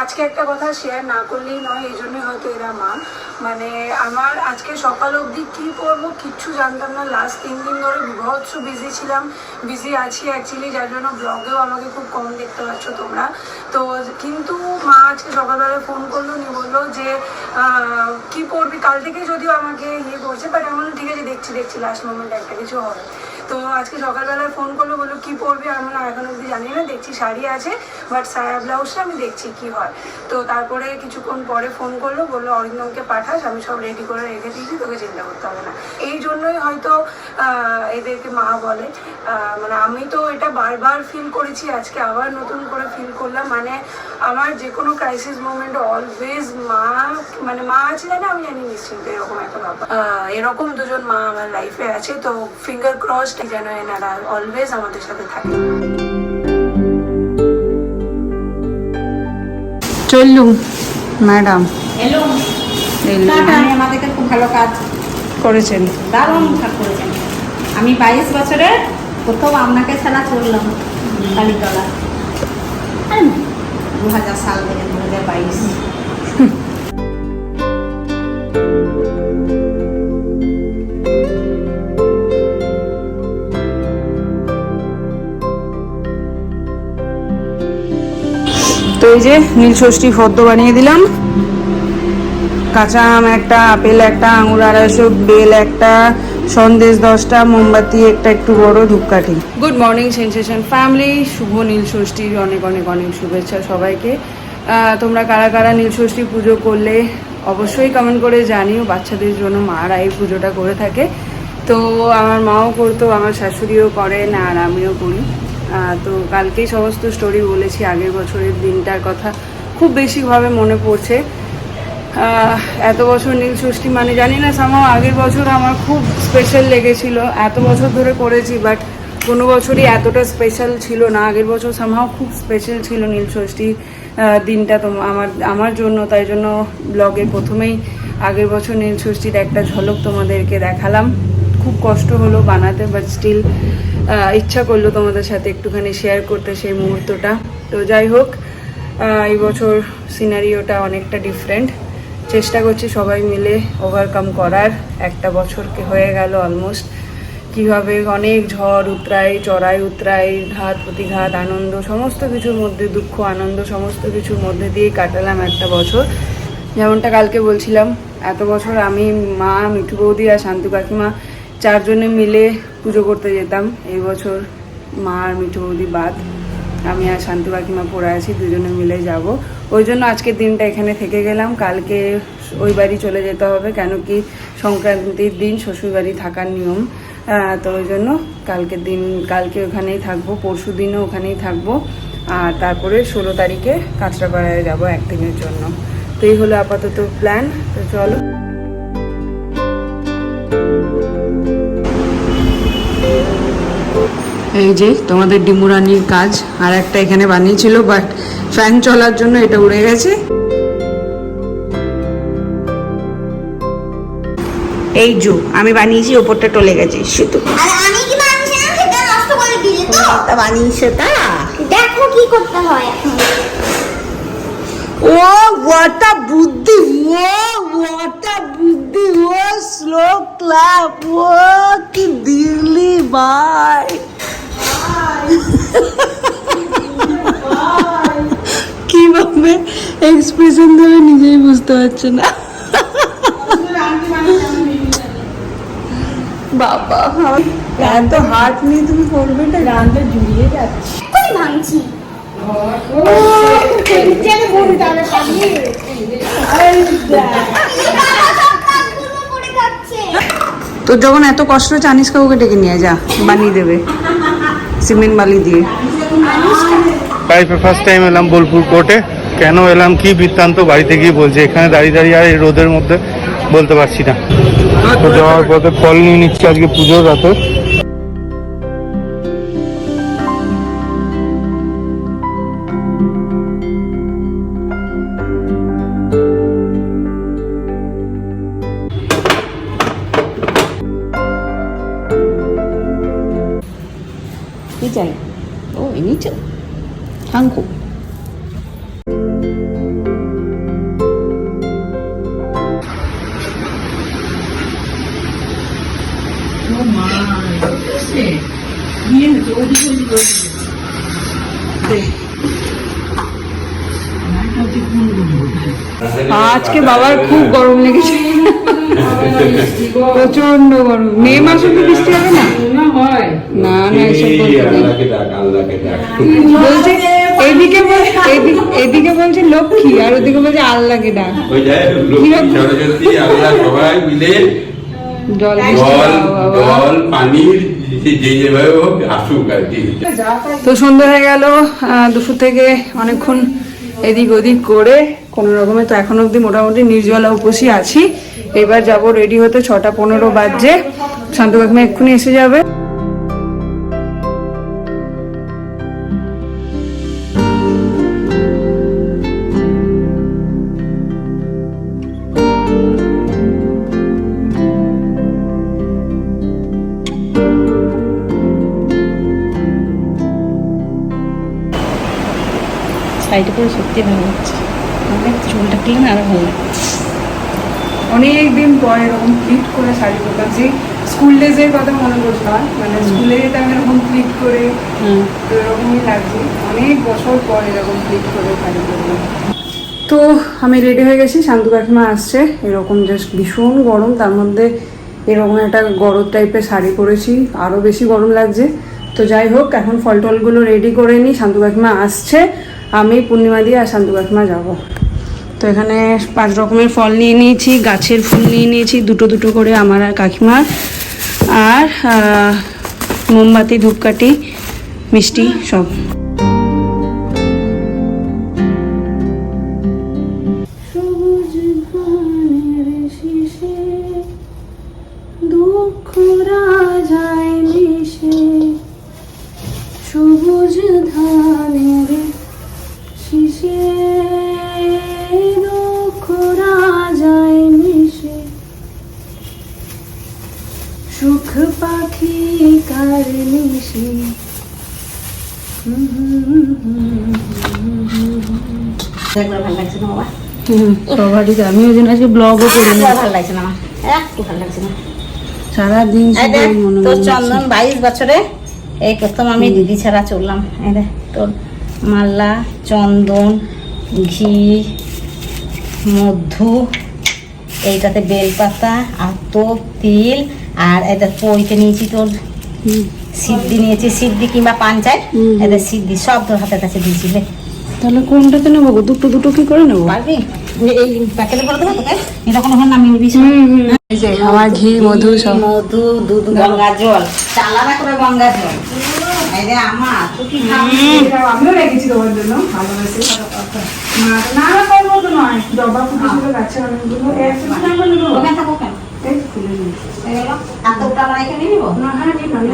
আজকে একটা কথা শেয়ার না করলেই নয়, এই জন্যই হয়তো এরা মা। মানে আমার আজকে সকাল অবধি কী করবো কিচ্ছু জানতাম না। লাস্ট 3 দিন ধরে বিভৎস বিজি ছিলাম, বিজি আছি অ্যাকচুয়ালি, যার জন্য ব্লগেও আমাকে খুব কম দেখতে পাচ্ছ তোমরা। তো কিন্তু মা আজকে সকালবেলা ফোন করলো, নিয়ে বললো যে কী করবি, কাল থেকে যদিও আমাকে ইয়ে করছে, বাট আমি ঠিক আছে দেখছি লাস্ট মোমেন্টে একটা কিছু হবে। তো আজকে সকালবেলায় ফোন করলো, বললো কী পরবি, আমি না এখন অবধি জানি না, দেখছি শাড়ি আছে বাট সায়া ব্লাউজটা আমি দেখছি কি হয়। তো তারপরে কিছুক্ষণ পরে ফোন করলো, বললো অরিন্দমকে পাঠাস, আমি সব রেডি করে রেখে দিয়েছি, তোকে চিন্তা করতে হবে না। এই জন্যই হয়তো এদেরকে মা বলে। মানে আমি তো এটা বারবার ফিল করেছি, আজকে আবার নতুন করে ফিল করলাম। মানে আমার যে কোনো ক্রাইসিস মোমেন্টে অলওয়েজ মা, মানে মা আছে জানে আমি জানি নিশ্চিন্ত, এরকম একটা ব্যাপার। এরকম দুজন মা আমার লাইফে আছে, তো ফিঙ্গার ক্রসড যেন এনারা অলওয়েজ আমাদের সাথে থাকে। চললুম ম্যাডাম, আমাদেরকে খুব ভালো কাজ করেছেন, দারুণ কাজ করেছেন। আমি 22 বছরের প্রথম আপনাকে ছাড়া চললাম কালীতলা, 2000 সাল থেকে 2022। তো এই যে নীলষষ্ঠী ফদ্দ বানিয়ে দিলাম। কাঁচা আম একটা, আপেল একটা, আঙুর 250, বেল একটা, সন্দেশ 10টা, মোমবাতি একটা একটু বড়, ধূপকাঠি। গুড মর্নিং সেনসেশন ফ্যামিলি, শুভ নীলষষ্ঠীর অনেক অনেক অনেক শুভেচ্ছা সবাইকে। তোমরা কারা কারা নীলষষ্ঠী পুজো করলে অবশ্যই কমেন্ট করে জানিও। বাচ্চাদের জন্য মারা এই পুজোটা করে থাকে, তো আমার মাও করতো, আমার শাশুড়িও করেন, আর আমিও করি। তো কালকেই সমস্ত স্টোরি বলেছি, আগের বছরের দিনটার কথা খুব বেশিভাবে মনে পড়ছে। এত বছর নীলষষ্ঠী মানে জানি না, সামাও আগের বছর আমার খুব স্পেশাল লেগেছিল। এত বছর ধরে করেছি বাট কোনো বছরই এতটা স্পেশাল ছিল না। আগের বছর সামাও খুব স্পেশাল ছিল নীলষষ্ঠী দিনটা তো আমার জন্য, তাই জন্য ব্লগে প্রথমেই আগের বছর নীলষষ্ঠীর একটা ঝলক তোমাদেরকে দেখালাম। খুব কষ্ট হলো বানাতে, বাট স্টিল ইচ্ছা করলো তোমাদের সাথে একটুখানি শেয়ার করতে সেই মুহূর্তটা। তো যাই হোক, এই বছর সিনারিওটা অনেকটা ডিফারেন্ট। চেষ্টা করছি সবাই মিলে ওভারকাম করার। একটা বছরকে হয়ে গেল অলমোস্ট, কীভাবে অনেক ঝড় উতরাই, চড়াই উতরাই, ঘাত প্রতিঘাত, আনন্দ, সমস্ত কিছুর মধ্যে, দুঃখ আনন্দ সমস্ত কিছুর মধ্যে দিয়েই কাটালাম একটা বছর। যেমনটা কালকে বলছিলাম, এত বছর আমি, মা, মিঠু বৌদি আর শান্তু কাকিমা 4 জনে মিলে পুজো করতে যেতাম। এই বছর মা আর মিঠু বৌদি বাদ, আমি আর শান্তু কাকিমা পড়ে আছি, 2 জনে মিলে যাব। ওই জন্য আজকের দিনটা এখানে থেকে গেলাম। কালকে ওই বাড়ি চলে যেতে হবে, কেন কি সংক্রান্তির দিন শ্বশুরবাড়ি থাকার নিয়ম। তো ওই জন্য কালকে ওখানেই থাকবো, পরশু দিনও ওখানেই থাকবো, আর তারপরে 16 তারিখে কাঁচরাপাড়ায় যাবো 1 দিনের জন্য। তো এই হলো আপাতত প্ল্যান। তো চলো, এই যে তোমাদের ডিমুরানির কাজ আর একটা এখানে বানিয়েছিল, বাট ফ্যান চলার জন্য এটা উড়ে গেছে। এই যে আমি বানিয়েছি, ওপরটা টলে গেছে শুধু। আমি কি বানিয়েছিলাম সেটা নষ্ট করে দিলে তো? এটা বানিয়েছে তা দেখো কি করতে হয় এখন। ও ওয়াটা বুদ্ধি, ওয়াটা বুদ্ধি, ও স্লো ক্লাপ, ও কি দিলি ভাই। কিভাবে এক্সপ্রেশন দেবে নিজেই বুঝতে পারছে না। বাবা এত হার্ট নিয়ে তুমি করবে না, গানটা জুড়িয়ে যাচ্ছে। কই ভাঙছি? তো যখন এত কষ্ট হচ্ছে, আনিস কাকুকে ডেকে নিয়ে যা, বানিয়ে দেবে সিমেন্ট বালি দিয়ে। লাইফে ফার্স্ট টাইম এলাম বোলপুর কোর্টে। কেন এলাম, কি বৃত্তান্ত বাড়িতে গিয়ে বলছে। এখানে দাঁড়িয়ে দাঁড়িয়ে আর এই রোদের মধ্যে বলতে পারছি না। তো যাওয়ার পথে ফল নিয়ে নিচ্ছি আজকে পুজোর রাতে। কি চাই? ও এনেছো থাঙ্কু। আজকে বাবার খুব গরম লেগেছে, প্রচন্ড গরম। মে মাসে তো বৃষ্টি হবে না, না না এসব বলছে। এদিকে বলছে লক্ষ্মী, আর ওদিকে বলছে আল্লাহকে ডাক। জল তো সন্ধ্যা হয়ে গেল, দুপুর থেকে অনেকক্ষণ এদিক ওদিক করে কোনো রকমে তো এখন অবধি মোটামুটি নির্জলা উপসী আছি। এবার যাব রেডি হতে, 6:15 বাজছে। শান্ত কাকিমা এক্ষুনি এসে যাবে। শাড়িটা পরে সত্যি ভালো লাগছে, চুলটা ক্লিন আরো ভালো লাগছে। অনেক দিন পর এরকম প্লিট করে শাড়ি পরলাম। সেই স্কুল ডেজের কথা মনে পড়ছে, মানে স্কুলে যেতাম এরকম প্লিট করে, তো এরকমই লাগছে। অনেক বছর পর এরকম প্লিট করে শাড়ি পরলাম। তো আমি রেডি হয়ে গেছি, শান্তু কাকিমা আসছে। এরকম জাস্ট ভীষণ গরম, তার মধ্যে এরকম একটা গরম টাইপের শাড়ি পরেছি, আরও বেশি গরম লাগছে। তো যাই হোক, এখন ফল টলগুলো রেডি করে নিই। শান্তু কাকিমা আসছে, আমি পূর্ণিমা দিয়ে আর শান্তু কাকিমা যাবো। তো এখানে 5 রকমের ফল নিয়ে নিয়েছি, গাছের ফুল নিয়ে নিয়েছি দুটো দুটো করে আমার আর কাকিমার, আর মোমবাতি, ধূপকাঠি, মিষ্টি সব। সবুজ ধানের শিশে সুখ পাখি কার নিশে। ভালো লাগছে না বাবা, সবারই। আমি ওই জন্য আজকে ব্লগও করি না, ভালো লাগছে না আমার, একটু ভালো লাগছে না। সারাদিন তোর চন্দন 22 বছরে এই প্রথম আমি দিদি ছাড়া চললাম। এই দেখ তোর মাল্লা, চন্দন, ঘি, মধু, এইটাতে বেলপাতা, আর তোপ, তিল, আর এটা পইতে নিয়েছি তোর সিদ্ধি নিয়েছি, সিদ্ধি কিংবা পাঞ্চায়, এদের সিদ্ধি সব তোর হাতের কাছে দিয়েছিলে। তাহলে কোনটাতে নেবো? দুটো দুটো কি করে নেবো? পারবি? এই প্যাকেটে করে দেবো তোকে, এরকম এখন নামিয়ে নিবি। এই যে আমার ঘি, মধু সব। মধু, দুধ, গঙ্গা জল, আলাদা করে গঙ্গা জল। এই যে আমার তুই কি খাবি? আমিও রেখেছি তোমার জন্য, ভালোবাসি। না না করবো তো নয়, জবা ফুটেছিল গাছে অনেকগুলো। ওখানে থাকো কেন? খুলে নিই। আর তোরটা আমরা এখানে নিয়ে নিবো? না হ্যাঁ ঠিক আছে।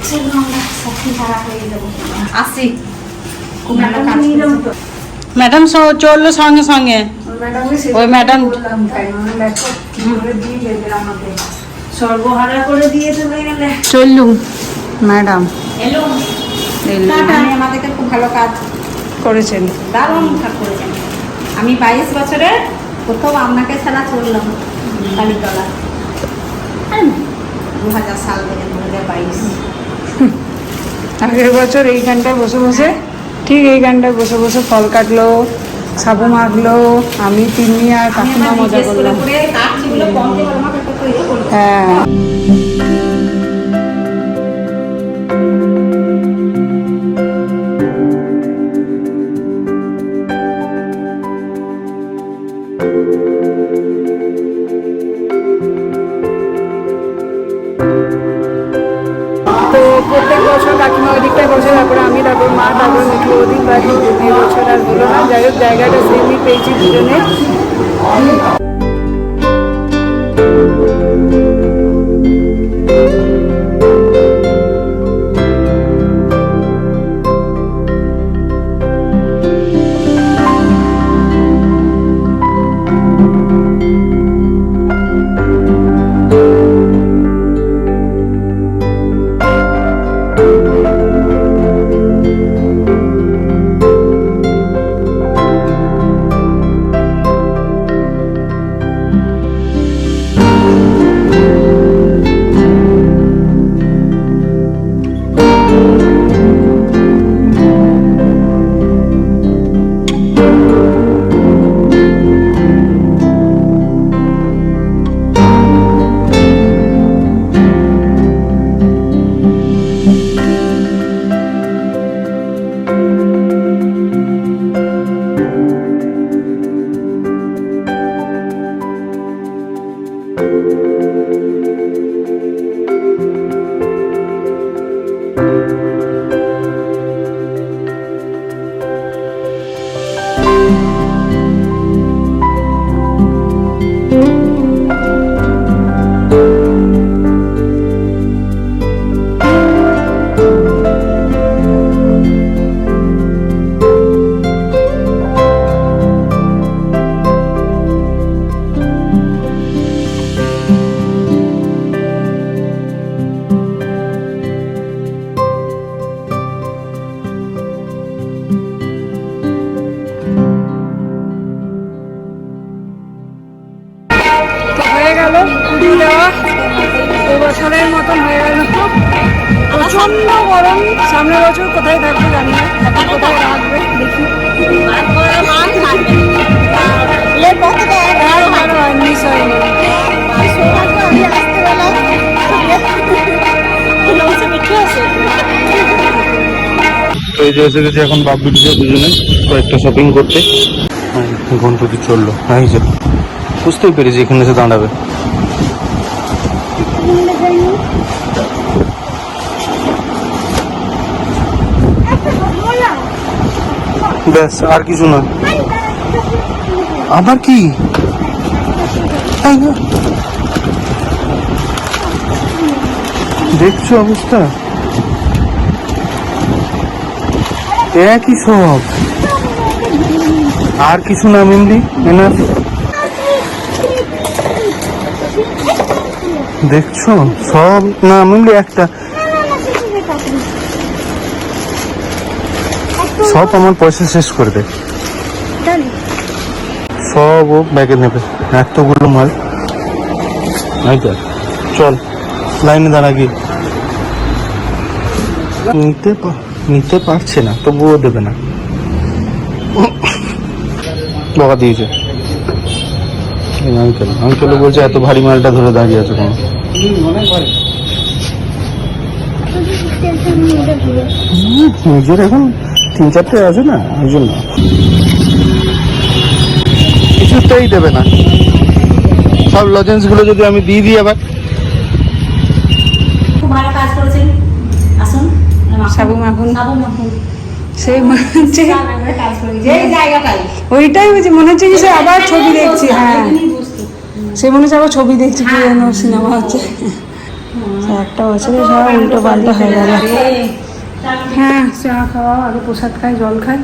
চলো আমরা সত্যি সারা হয়ে যাবো। আসি। ম্যাডাম চললো সঙ্গে সঙ্গে। ওই ম্যাডাম সর্বহারা করে দিয়ে চলে গেলে। চললুম ম্যাডাম। এলো আমাদেরকে খুব ভালো কাজ করেছেন, দারুণ কাজ করেছেন। আমি 22 বছরে প্রথম আপনাকে ছাড়া চললাম কালীতলা। 2000 সাল থেকে 2022। আগের বছর এইখানটায় বসে বসে, ঠিক এইখানটায় বসে বসে ফল কাটলো, সাবু মাখলো, আমি তিন্নি আর কাকিমা মজা করলাম। হ্যাঁ তো প্রত্যেক বছর কাকিমা ওদিকটায় বসে, তারপরে আমি, তারপর মা, তারপর মিঠু ওদিক বাড়ি। এই বছর আর হলো না। যাই হোক, জায়গাটা সেমই পেয়েছি দুজনে। হয়ে গেল পুজো দেওয়া এবছরের মতন হয়ে গেল। প্রচন্ড গরম, সামনের বছর কোথায় থাকবে জানি না, এখন কোথায় রাখবে দেখি। মিস হয়নি। তো এই যে এসে গেছে এখন বাবুটিতে দুজনে কয়েকটা শপিং করতে। ঘন্টুটি চললো, এই যে বুঝতেই পেরেছি এখানে এসে দাঁড়াবে। ব্যাস আর কিছু না। আবার কি দেখছো অবস্থা? একই সব, আর কিছু না মিমলি, এনাফ। দেখছো সব না মিমলি, একটা সব আমার পয়সা শেষ করে দেয়, সব ও ব্যাগে নেবে এতগুলো মাল। চল লাইনে দাঁড়া গিয়ে। নিতে পারছে না তবুও দেবে না, বকা দিয়েছে। আঙ্কেল বলছে এত ভারী মালটা ধরে দাঁড়িয়ে আছে কেন? নিজের এখন 3-4টে আছে না, ওই জন্য কিছুতেই দেবে না। সব লজেন্স গুলো যদি আমি দিয়ে দিই আবার। খুব ভালো কাজ করেছেন, আসুন। সাবু মাখুন, সাবু মাখুন। সেই মনে হচ্ছে কাজ করে যে জায়গাটাই ওইটাই হচ্ছে, মনে হচ্ছে যে সে আবার ছবি দেখছি। হ্যাঁ, সে মনে হচ্ছে আবার ছবি দেখছি, কি যেন সিনেমা হচ্ছে। একটা বছরে সব উল্টো পাল্টা হয়ে গেল। হ্যাঁ, চা খাওয়া, আগে প্রসাদ খাই, জল খাই,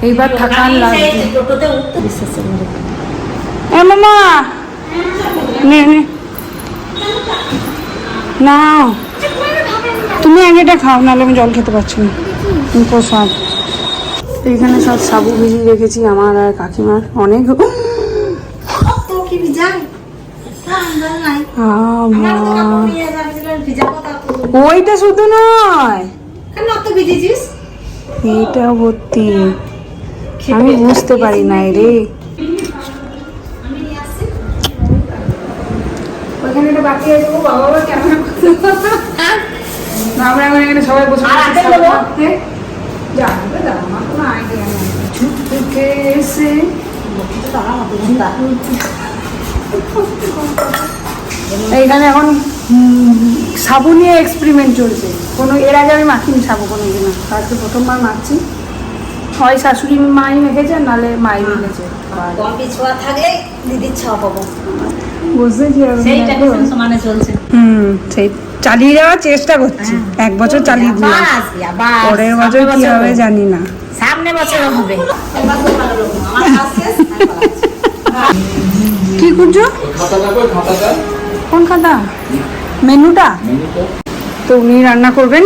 এইবার থাকার লাগবে। টোটোতে উঠতে বিশ্বাস করে মামা নে নে নাও, তুমি আগে এটা খাও, নাহলে আমি জল খেতে পারছি না। প্রসাদ এইখানে সব সাবু ভিজিয়ে রেখেছি আমার আর কাকিমার, অনেক। ওইটা শুধু নয়, এইটা ভর্তি, আমি বুঝতে পারি না রে। ওইখানে একটা বাকি আছে, ও বাবা ক্যামেরা করতে, আমরা এখন এখানে সবাই বসে এইখানে এখন সাবু নিয়ে এক্সপেরিমেন্ট চলছে। কোনো এর আগে আমি মাখিনি সাবু কোনো দিন, আজকে প্রথমবার মাখছি। হয় শাশুড়ি মাই মেখেছে, নাহলে মাই মেখেছে। কম ছোঁয়া থাকলে দিদির ছোঁয়া পাবো, বুঝতেছি সমানে চলছে। সেই চালিয়ে যাওয়ার চেষ্টা করছি, 1 বছর চালিয়ে দিই, পরের বছর কি হবে জানি না। সামনে বছর হবে। কি করছো? কোন খাতা? মেনুটা তো উনি রান্না করবেন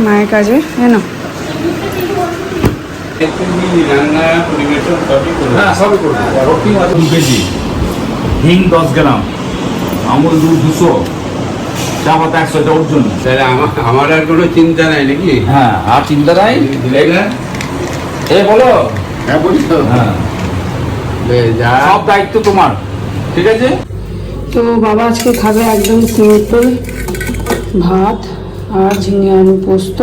মায়ের কাজে, না হিং 10 গ্রাম, আমুল দুধ 200, চা পাতা 100, এটা ওর জন্য। তাহলে আমার আর কোনো চিন্তা নাই নাকি? হ্যাঁ, আর চিন্তা নাই। এ বলো। হ্যাঁ বলি তো। হ্যাঁ, যা সব দায়িত্ব তোমার, ঠিক আছে? তো বাবা আজকে খাবে একদম সিম্পল ভাত আর ঝিঙে আলু পোস্ত,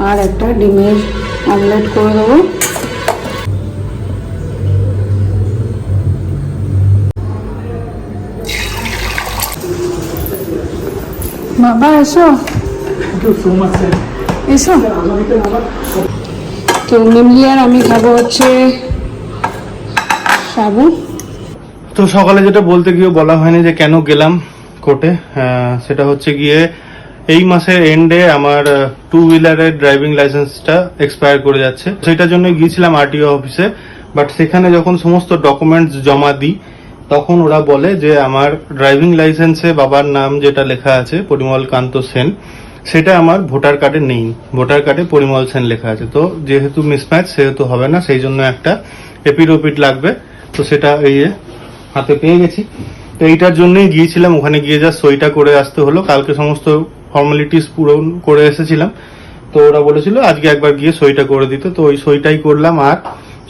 আর একটা ডিমের অমলেট করে দেবো। বাবা এসো, এসো। তো মিমলি আর আমি খাবো হচ্ছে সাবু। তো সকালে যেটা বলতে গিয়ে বলা হয়নি যে কেন গেলাম কোর্টে, সেটা হচ্ছে গিয়ে এই মাসের এন্ডে আমার 2 হুইলারের ড্রাইভিং লাইসেন্সটা এক্সপায়ার করে যাচ্ছে। সেটার জন্য গিয়েছিলাম আরটিও অফিসে, বাট সেখানে যখন সমস্ত ডকুমেন্টস জমা দিই তখন ওরা বলে যে আমার ড্রাইভিং লাইসেন্সে বাবার নাম যেটা লেখা আছে পরিমল কান্ত সেন, সেটা আমার ভোটার কার্ডে নেই। ভোটার কার্ডে পরিমল সেন লেখা আছে, তো যেহেতু মিসম্যাচ সেহেতু হবে না, সেই জন্য একটা এপিডোপিট লাগবে। তো সেটা এই যে হাতে পেয়ে গেছি। তো এইটার জন্যই গিয়েছিলাম, ওখানে গিয়ে যা সইটা করে আসতে হলো। কালকে সমস্ত ফর্মালিটিস পূরণ করে এসেছিলাম, তো ওরা বলেছিল আজকে একবার গিয়ে সইটা করে দিতে, তো ওই সইটাই করলাম। আর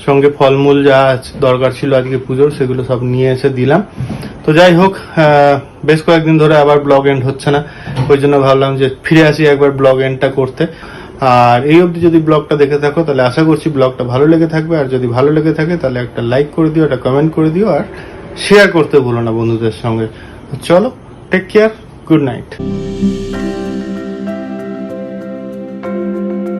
সঙ্গে ফলমূল যা দরকার ছিল আজকে পুজোর সেগুলো সব নিয়ে এসে দিলাম। তো যাই হোক, বেশ কয়েকদিন ধরে আবার ব্লগ এন্ড হচ্ছে না, ওই জন্য ভাবলাম যে ফিরে আসি একবার ব্লগ এন্ডটা করতে। আর এই অবধি যদি ব্লগটা দেখে থাকো তাহলে আশা করছি ব্লগটা ভালো লেগে থাকবে। আর যদি ভালো লেগে থাকে তাহলে একটা লাইক করে দিও, একটা কমেন্ট করে দিও, আর শেয়ার করতে ভুলো না বন্ধুদের সঙ্গে। চলো, টেক কেয়ার, গুড নাইট।